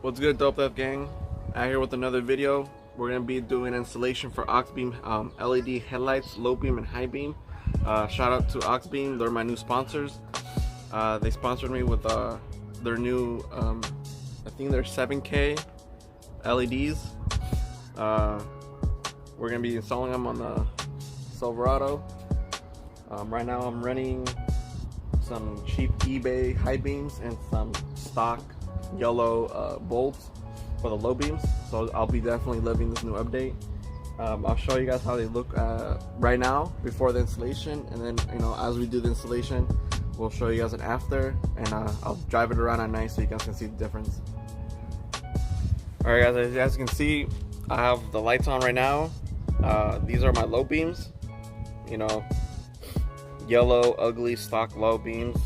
What's good, Dope Left Gang? Out here with another video. We're gonna be doing installation for Oxbeam LED headlights, low beam and high beam. Shout out to Oxbeam, they're my new sponsors. They sponsored me with their new, I think they're 7K LEDs. We're gonna be installing them on the Silverado. Right now I'm running some cheap eBay high beams and some stock yellow bulbs for the low beams, so I'll be definitely loving this new update. I'll show you guys how they look right now before the installation, and then as we do the installation we'll show you guys an after, and I'll drive it around at night so you guys can see the difference. Alright guys, as you guys can see, I have the lights on right now. These are my low beams, yellow ugly stock low beams.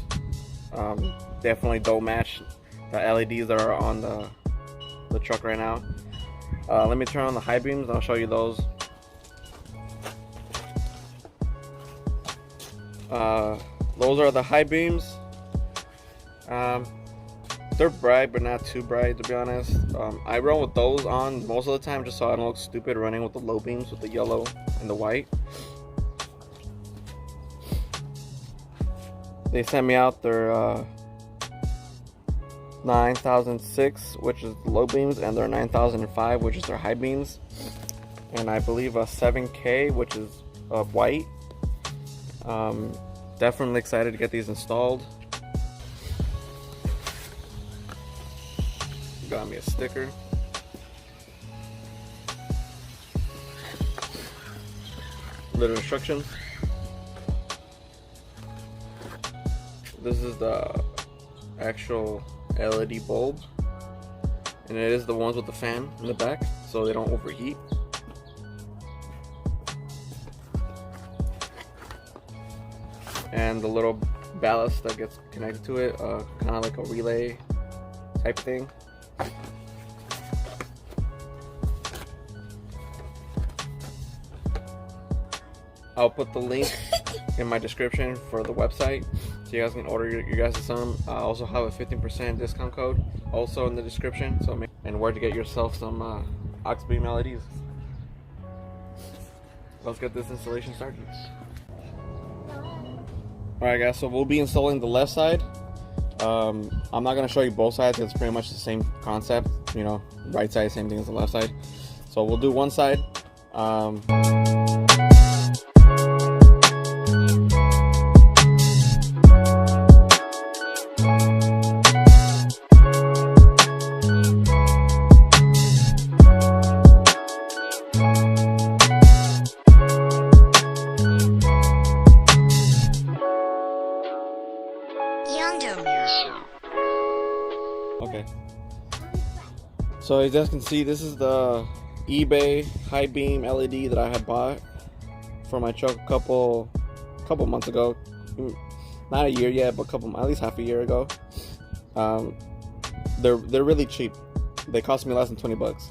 Definitely don't match the LEDs that are on the truck right now. Let me turn on the high beams and I'll show you those. Those are the high beams. They're bright but not too bright, to be honest. I run with those on most of the time just so I don't look stupid running with the low beams with the yellow and the white. They sent me out their 9006, which is the low beams, and their 9005, which is their high beams, and I believe a 7K, which is white. Definitely excited to get these installed. Got me a sticker. Little instructions. This is the actual LED bulb, and it is the ones with the fan in the back so they don't overheat. And the little ballast that gets connected to it, kind of like a relay type thing. I'll put the link in my description for the website so you guys can order your guys some. I also have a 15% discount code also in the description, so and where to get yourself some Oxbeam LEDs. Let's get this installation started. Alright guys, so we'll be installing the left side. I'm not going to show you both sides, it's pretty much the same concept, right side same thing as the left side. So we'll do one side. Okay, so as you guys can see, this is the eBay high beam LED that I had bought for my truck a couple months ago. Not a year yet, but at least half a year ago. They're really cheap. They cost me less than 20 bucks.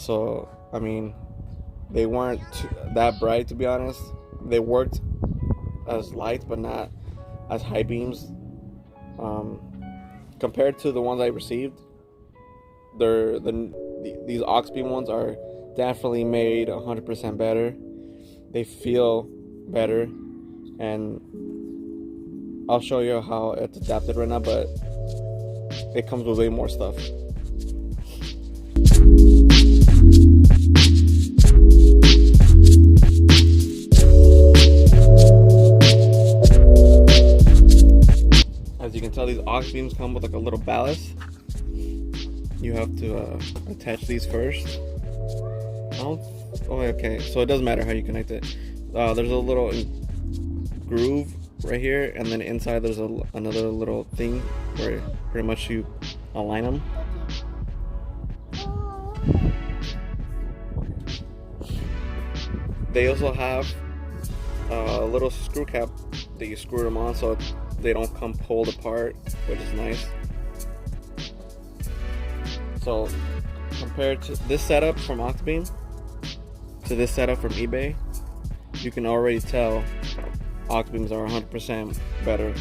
So I mean, they weren't that bright, to be honest. They worked as lights but not as high beams. Compared to the ones I received, these Oxbeam ones are definitely made 100% better. They feel better, and I'll show you how it's adapted right now, but it comes with way more stuff. As you can tell, these aux beams come with like a little ballast. You have to attach these first. Oh, okay, so it doesn't matter how you connect it. There's a little groove right here, and then inside there's another little thing where pretty much you align them. They also have a little screw cap that you screw them on so they don't come pulled apart, which is nice. So compared to this setup from Oxbeam to this setup from eBay, you can already tell Oxbeams are 100% better.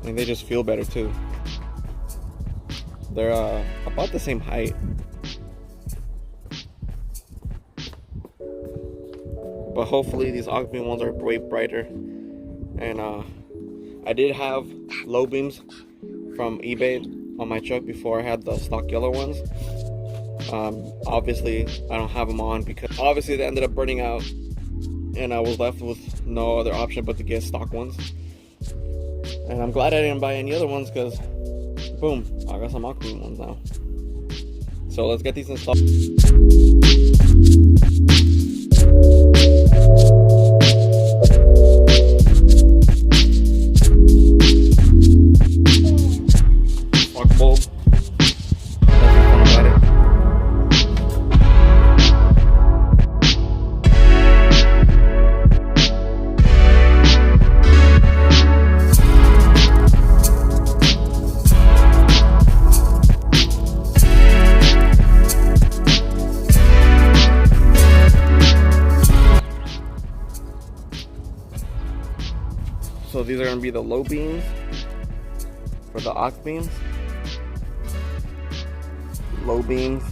And they just feel better too. They're about the same height. But hopefully these aux beam ones are way brighter. And I did have low beams from eBay on my truck before I had the stock yellow ones. Obviously I don't have them on because obviously they ended up burning out, and I was left with no other option but to get stock ones. And I'm glad I didn't buy any other ones because boom, I got some aux beam ones now. So let's get these installed. Bulb. So these are going to be the low beams for the aux beams. Low beams,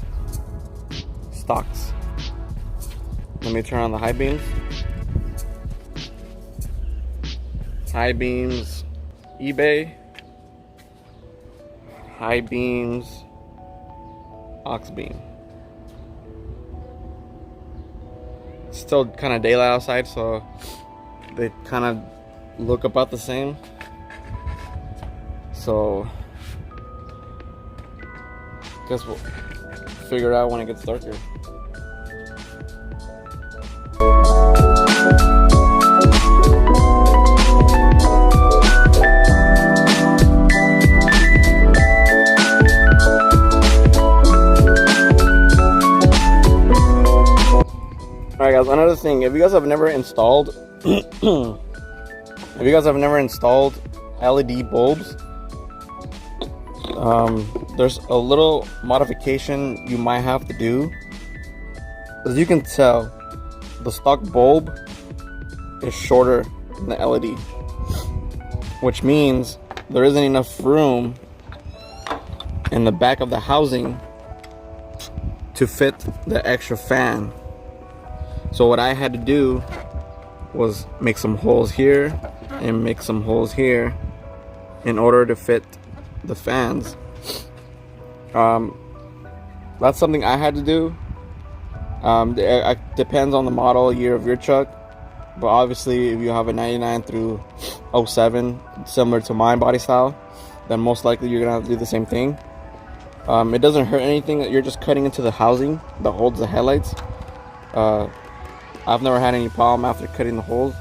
stocks. Let me turn on the high beams. High beams, eBay. High beams, aux beam. It's still kind of daylight outside, so they kind of look about the same. So guess we'll figure it out when it gets darker. Alright guys, another thing, if you guys have never installed LED bulbs, there's a little modification you might have to do. As you can tell, the stock bulb is shorter than the LED, which means there isn't enough room in the back of the housing to fit the extra fan. So what I had to do was make some holes here and make some holes here in order to fit the fans. That's something I had to do. It depends on the model year of your truck, but obviously if you have a 99 through 07 similar to my body style, then most likely you're gonna have to do the same thing. It doesn't hurt anything that you're just cutting into the housing that holds the headlights. I've never had any problem after cutting the holes,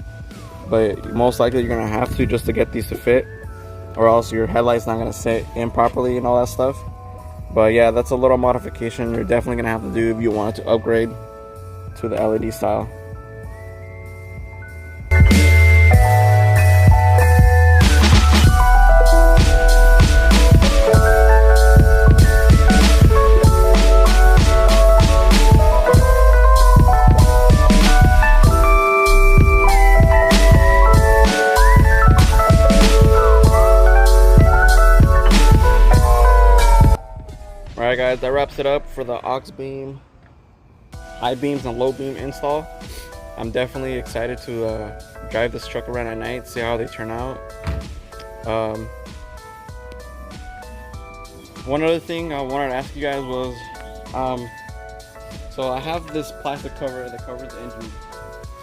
but most likely you're gonna have to just to get these to fit, or else your headlight's not gonna sit in properly and all that stuff. But yeah, that's a little modification you're definitely gonna have to do if you want to upgrade to the LED style. Alright guys, that wraps it up for the aux beam, high beams and low beam install. I'm definitely excited to drive this truck around at night, see how they turn out. One other thing I wanted to ask you guys was, so I have this plastic cover that covers the engine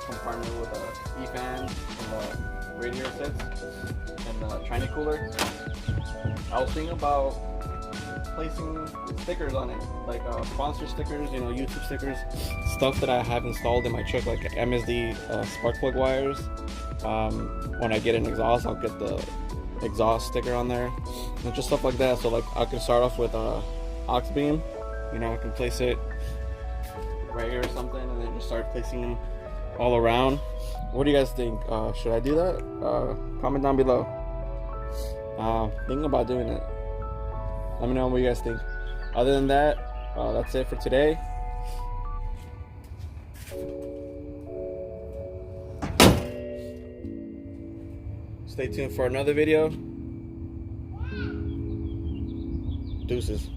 compartment with a E-fan and the radiator sets and the China cooler. I was thinking about placing stickers on it, like sponsor stickers, you know, YouTube stickers, stuff that I have installed in my truck, like MSD spark plug wires. When I get an exhaust, I'll get the exhaust sticker on there and just stuff like that. So like I can start off with a aux beam, you know, I can place it right here or something, and then just start placing them all around. What do you guys think? Should I do that? Comment down below. Thinking about doing it. Let me know what you guys think. Other than that, that's it for today. Stay tuned for another video. Deuces.